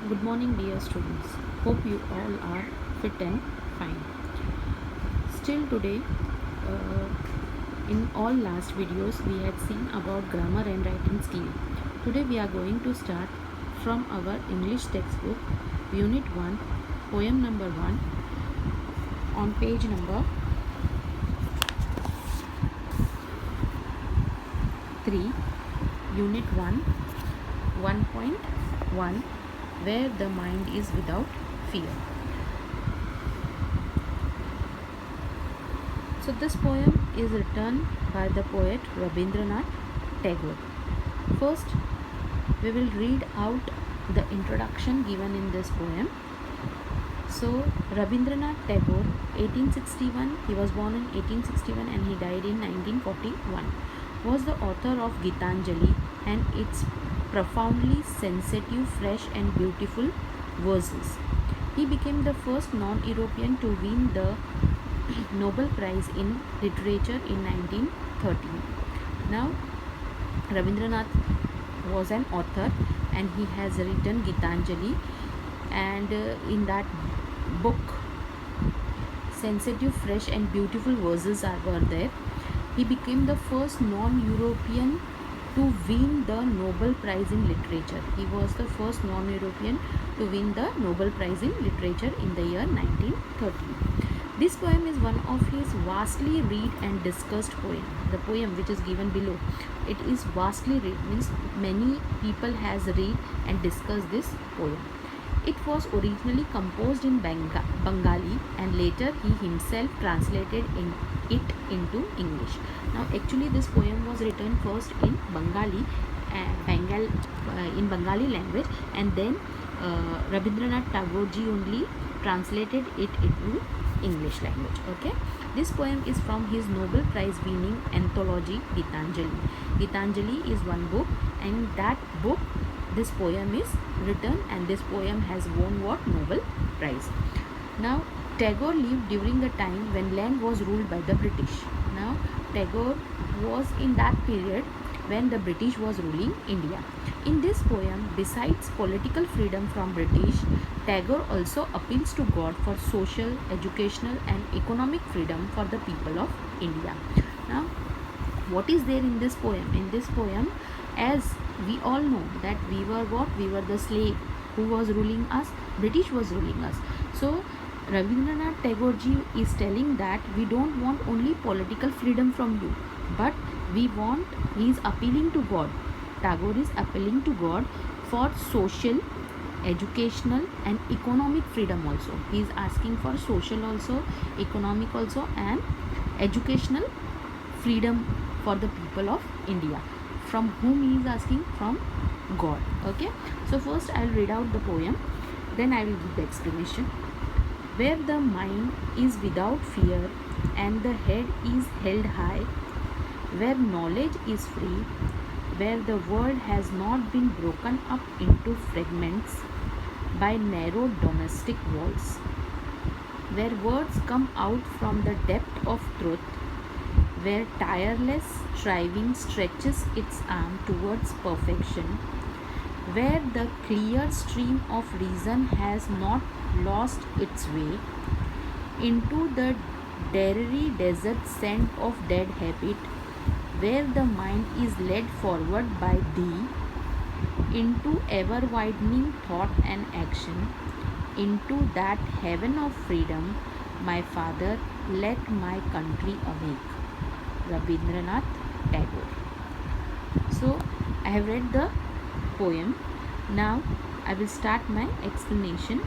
Good morning, dear students. Hope you all are fit and fine. Still today, uh, in all last videos, we had seen about grammar and writing skill. Today, we are going to start from our English textbook, Unit 1, poem number 1, on page number 3, Unit 1, 1.1, where the mind is without fear. So this poem is written by the poet Rabindranath Tagore. First, we will read out the introduction given in this poem. So Rabindranath Tagore, 1861, he was born in 1861 and he died in 1941, was the author of Gitanjali and its profoundly sensitive, fresh and beautiful verses. He became the first non-European to win the Nobel Prize in Literature in 1913. Now, Rabindranath was an author and he has written Gitanjali, and in that book, sensitive, fresh and beautiful verses were there. He became the first non-European to win the Nobel Prize in Literature. He was the first non-European to win the Nobel Prize in Literature in the year 1913. This poem is one of his vastly read and discussed poem. The poem which is given below, it is vastly read, means many people has read and discussed this poem. It was originally composed in Bengali and later he himself translated it into English. Now actually this poem was written first in Bengali, in Bengali language, and then Rabindranath Tagore ji only translated it into English language. Okay, this poem is from his Nobel Prize winning anthology Gitanjali. Gitanjali is one book, and that book this poem is written, and this poem has won what? Nobel Prize. Now Tagore lived during the time when land was ruled by the British. Now Tagore was in that period when the British was ruling India. In this poem, besides political freedom from British, Tagore also appeals to God for social, educational and economic freedom for the people of India. Now, what is there in this poem? In this poem, as we all know that we were what? We were the slave. Who was ruling us? British was ruling us. So, Rabindranath Tagore ji is telling that we don't want only political freedom from you, but we want, he is appealing to God. Tagore is appealing to God for social, educational and economic freedom also. He is asking for social also, economic also and educational freedom for the people of India. From whom he is asking? From God. Okay, so first I will read out the poem, then I will give the explanation. Where the mind is without fear and the head is held high, where knowledge is free, where the world has not been broken up into fragments by narrow domestic walls, where words come out from the depth of truth, where tireless striving stretches its arm towards perfection, where the clear stream of reason has not lost its way into the dreary desert scent of dead habit, where the mind is led forward by thee into ever widening thought and action, into that heaven of freedom, my father, let my country awake. Rabindranath Tagore. So I have read the poem. Now I will start my explanation